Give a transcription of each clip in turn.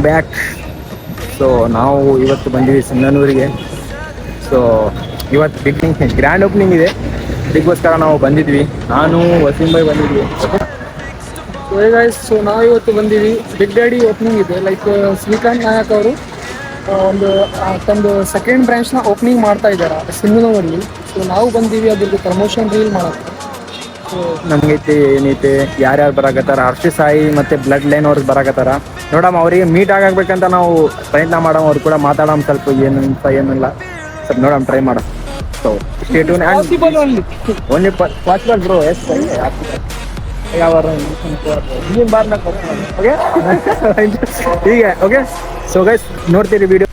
Back. So ನಾವು ಇವತ್ತು ಬಂದಿದ್ದೀವಿ ಸಿಂಧನೂರಿಗೆ. ಸೊ ಇವತ್ತು ಗ್ರ್ಯಾಂಡ್ ಓಪನಿಂಗ್ ಇದೆ, ಅದಕ್ಕೋಸ್ಕರ ನಾವು ಬಂದಿದ್ವಿ. ನಾನು ವಸೀಂ ಭಾಯ್ ಬಂದಿದ್ವಿ. ಸೊ ನಾವು ಇವತ್ತು ಬಂದೀವಿ, ಬಿಗ್ ಡ್ಯಾಡಿ ಓಪನಿಂಗ್ ಇದೆ. ಲೈಕ್ ಶ್ರೀಕಾಂತ್ ನಾಯಕ್ ಅವರು ತಮ್ಮದು ಸೆಕೆಂಡ್ ಬ್ರಾಂಚ್ನ ಓಪನಿಂಗ್ ಮಾಡ್ತಾ ಇದ್ದಾರೆ ಸಿಂಧನೂರಲ್ಲಿ. ಸೊ ನಾವು ಬಂದೀವಿ ಅದ್ರದ್ದು ಪ್ರಮೋಷನ್ ರೀಲ್ ಮಾಡೋಕ್ಕೆ. ಸೊ ನಮಗೈತಿ ಏನೈತೆ ಯಾರ್ಯಾರು ಬರಾಕತ್ತಾರ, ಹರ್ಷಿ ಸಾಯಿ ಮತ್ತು ಬ್ಲಡ್ ಲೈನ್ ಅವ್ರಿಗೆ ಬರಾಕತ್ತಾರ. ನೋಡಮ್ಮ ಅವರಿಗೆ ಮೀಟ್ ಆಗಬೇಕಂತ ನಾವು ಪ್ರಯತ್ನ ಮಾಡೋ, ಅವ್ರು ಕೂಡ ಮಾತಾಡೋಣ ಸ್ವಲ್ಪ ಏನಿಲ್ಲ ಸ್ವಲ್ಪ ನೋಡೋಣ, ಟ್ರೈ ಮಾಡೋಣ. So stay tune and only possible bro. Yes ಹೀಗೆ ಓಕೆ. ಸೊ ಗೈಸ್ ನೋಡ್ತೀರಿ ವಿಡಿಯೋ.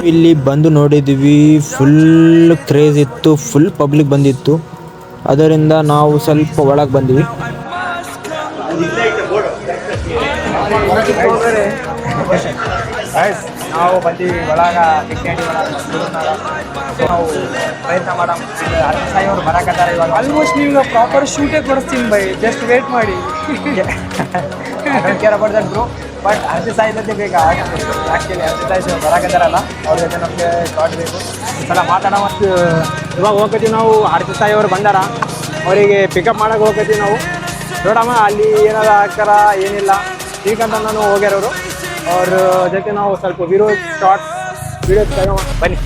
ಇಲ್ಲಿ ಬಂದು ನೋಡಿದ್ವಿ, ಫುಲ್ ಕ್ರೇಜ್ ಇತ್ತು, ಫುಲ್ ಪಬ್ಲಿಕ್ ಬಂದಿತ್ತು. ಅದರಿಂದ ನಾವು ಸ್ವಲ್ಪ ಒಳಗೆ ಬಂದ್ವಿ. ನಾವು ಬಂದೀವಿ ಒಳಗ ನಾವು ಪ್ರಯತ್ನ ಮಾಡೋಣ. ಅವರು ಬರಾಕತ್ತಾರೆ ಇವಾಗ. ಆಲ್ಮೋಸ್ಟ್ ನೀವು ಪ್ರಾಪರ್ ಶೂಟೇ ಕೊಡಿಸ್ತೀನಿ ಬೈ, ಜಸ್ಟ್ ವೇಟ್ ಮಾಡಿ. Care about that bro. But Harshi Sai ಜೊತೆ ಬೇಕಾ ಆ್ಯಕ್ಚುಲಿ ಹರ್ಷಿ ಸಾಯಿ ಬರಾಕತ್ತಾರಲ್ಲ, ಅವ್ರ ಜೊತೆ ನಮಗೆ ಶಾರ್ಟ್ ಬೇಕು. ಒಂದ್ಸಲ ಮಾತಾಡೋ. ಮತ್ತು ಇವಾಗ ಹೋಗ್ತೀವಿ ನಾವು. ಹರ್ಷಿ ಸಾಯಿ ಅವ್ರು ಬಂದಾರ, ಅವರಿಗೆ ಪಿಕಪ್ ಮಾಡೋಕೆ ಹೋಗ್ತೀವಿ ನಾವು. ನೋಡಮ್ಮ ಅಲ್ಲಿ ಏನಾದ್ರು ಹಾಕ್ತಾರ ಏನಿಲ್ಲ. ಶ್ರೀಕಾಂತ್ ನಾನು ಹೋಗ್ಯಾರವರು, ಅವ್ರ ಜೊತೆ ನಾವು ಸ್ವಲ್ಪ ವಿಡಿಯೋ ತಗೋ ಬನ್ನಿ.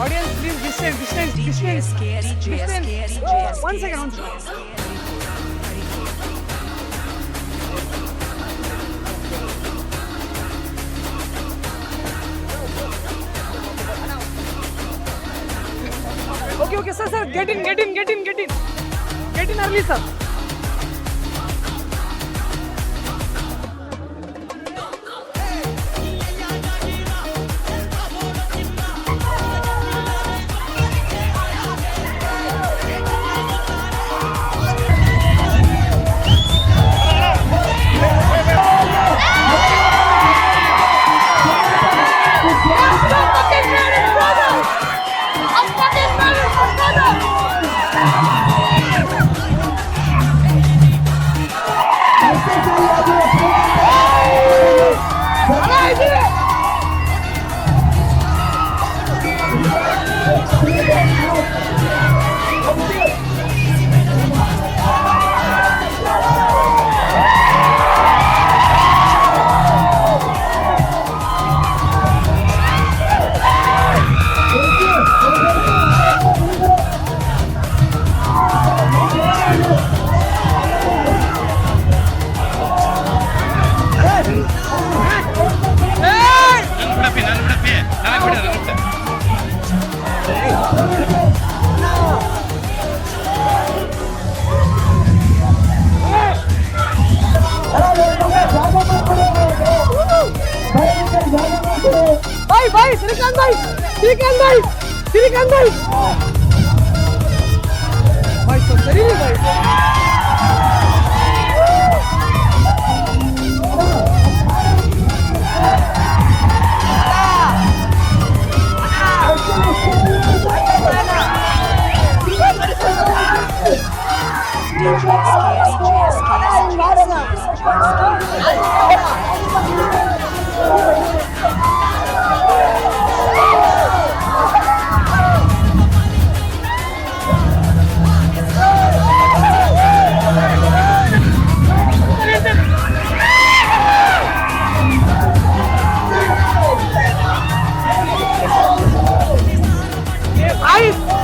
Audience, please distance. One second. Okay, sir, get in early, sir. Bye, Srikanth bhai. Bhai, so very bhai.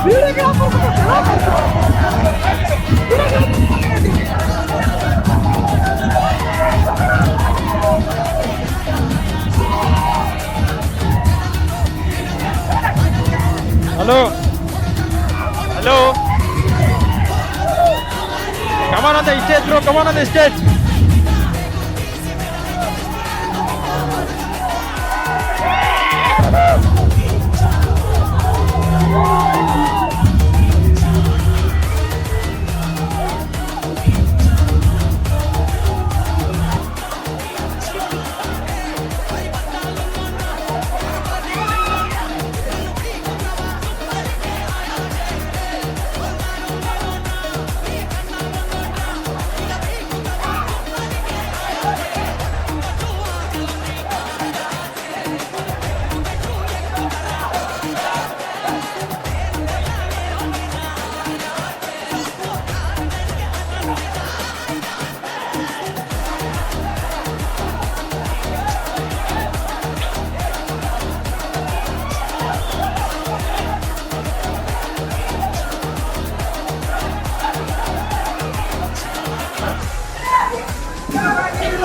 Hello. Hello. Come on the stage, bro. Come on the stage.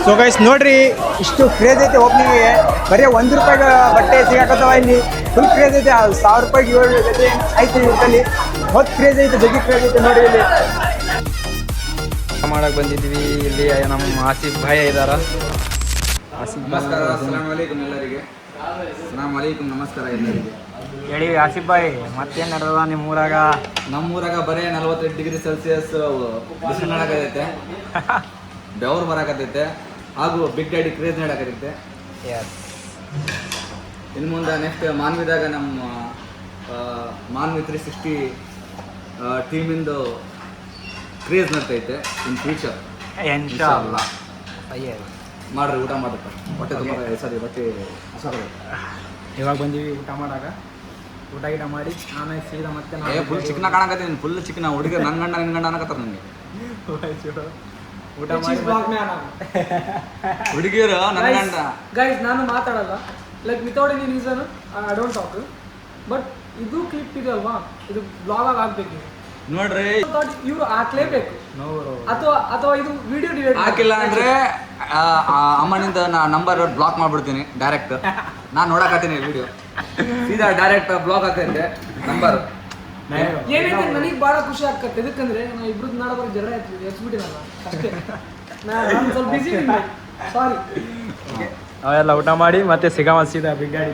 So guys ನೋಡ್ರಿ ಇಷ್ಟು craze ಐತೆ ಓಪನಿಂಗಿಗೆ. ಬರೀ ₹1 ಬಟ್ಟೆ ಸಿಗಾಕತ್ತವ ಇಲ್ಲಿ. Full craze ಐತೆ. 1000 ರೂಪಾಯಿಗೆ 7 ಜೊತೆ ಐತೆ ಇದ್ರಲ್ಲಿ. ಹೊತ್ತು ಕ್ರೇಜ್ ಐತೆ, ಜಗ್ಗಿ ಕ್ರೇಜ್ ಐತೆ ನೋಡಿ ಇಲ್ಲಿ. ಮಾಡಕ್ಕೆ ಬಂದಿದ್ವಿ. ಇಲ್ಲಿ ನಮ್ಮ ಆಸಿಫ್ ಭಾಯ್ ಇದ್ದಾರ. ನಮಸ್ಕಾರ, ಅಸ್ಸಲಾಮ್ ಅಲೈಕುಮ್ ಎಲ್ಲರಿಗೆ. ಅಸ್ಸಲಾಮ್ ಅಲೈಕುಮ್, ನಮಸ್ಕಾರ ಎಲ್ಲರಿಗೆ. ಹೇಳಿ ಆಸಿಫ್ ಭಾಯ್, ಮತ್ತೇನು ನಡೆದ ನಿಮ್ಮ ಊರಾಗ? ನಮ್ಮೂರಾಗ ಬರೀ 48 ಡಿಗ್ರಿ ಸೆಲ್ಸಿಯಸ್ ಬಿಸಿಲು ನಡಕತ್ತೈತೆ, ಬೆವರು ಬರಾಕತ್ತೈತೆ, ಹಾಗೂ ಬಿಗ್ ಡ್ಯಾಡಿ ಕ್ರೇಜ್ ನಡಕತ್ತೈತೆ. ಇನ್ನು ಮುಂದೆ ನೆಕ್ಸ್ಟ್ ಮಾನ್ವಿದಾಗ ನಮ್ಮ ಮಾನ್ವಿ 360 ಟೀಮಿಂದು ಕ್ರೇಜ್ ನಡ್ತೈತೆ ಇನ್ ಫ್ಯೂಚರ್. ಇನ್ಶಾಅಲ್ಲಾ. ಮಾಡ್ರಿ, ಊಟ ಮಾಡುತ್ತೆ ಹೊಟ್ಟೆ ತುಂಬ ಸರಿ ಹೊಟ್ಟೆ ಹಸಾಗುತ್ತೆ. ಇವಾಗ ಬಂದೀವಿ ಊಟ ಮಾಡಾಗ. ಊಟ ಗೀಟ ಮಾಡಿ ಆಮೇಲೆ ಸೀದಾ ಮತ್ತೆ ಫುಲ್ ಚಿಕನ ಕಾಣಕತ್ತೀನಿ, ಫುಲ್ ಚಿಕನ. ಹುಡುಗ ನನ್ನ ಗಂಡ ನಿನ್ನ ಗಂಡ ಅನ್ನಕತ್ತಾರ ನನಗೆ. ಊಟ ಮಾಡಿ ಹುಡುಗಿಯರು ನನ್ನ ಗಂಡ. ಗೈಸ್, ನಾನು ಮಾತಾಡಲ್ಲ, like without any reason I don't talk. But ಇದು ಕ್ಲಿಪ್ ಇದೆ ಅಲ್ವಾ, ಇದು ಬ್ಲಾಗ್ ಆಗಿ ಆಗ್ಬೇಕು. ನೋಡ್ರಿ, ಇವ್ರು ಹಾಕ್ಲೇಬೇಕು ಅಥವಾ ಇದು ವಿಡಿಯೋ ಡಿಲೀಟ್ ಹಾಕಿಲ್ಲ ಅಂದ್ರೆ ಅಮ್ಮನಿಂದ ನಾ ನಂಬರ್ ಬ್ಲಾಕ್ ಮಾಡ್ಬಿಡ್ತೀನಿ ಡೈರೆಕ್ಟ್. ನಾನು ನೋಡಕತ್ತೀನಿ ವಿಡಿಯೋ, ಸೀದಾ ಡೈರೆಕ್ಟ್ ಬ್ಲಾಕ್ ಆಗ್ತೈತೆ ನಂಬರ್. ಏನೈತೆ ನನಗೆ ಭಾಳ ಖುಷಿ ಆಗ್ತದೆ. ಎದಕ್ಕಂದ್ರೆ ನಾ ಇಬ್ರದ್ದು ನಾಡಬಾರ ಜಗಳ ಆಯ್ತು, ಎಚ್ಬಿಟ್ಟಿನಲ್ಲ ಅಷ್ಟೇ. ನಾನು ಸ್ವಲ್ಪ ಬಿಸಿ, ಸಾರಿ. ಅವೆಲ್ಲ ಊಟ ಮಾಡಿ ಮತ್ತೆ ಸಿಗಾಮ ಸೀದಾ ಬಿಗ್ ಗಾಡಿ.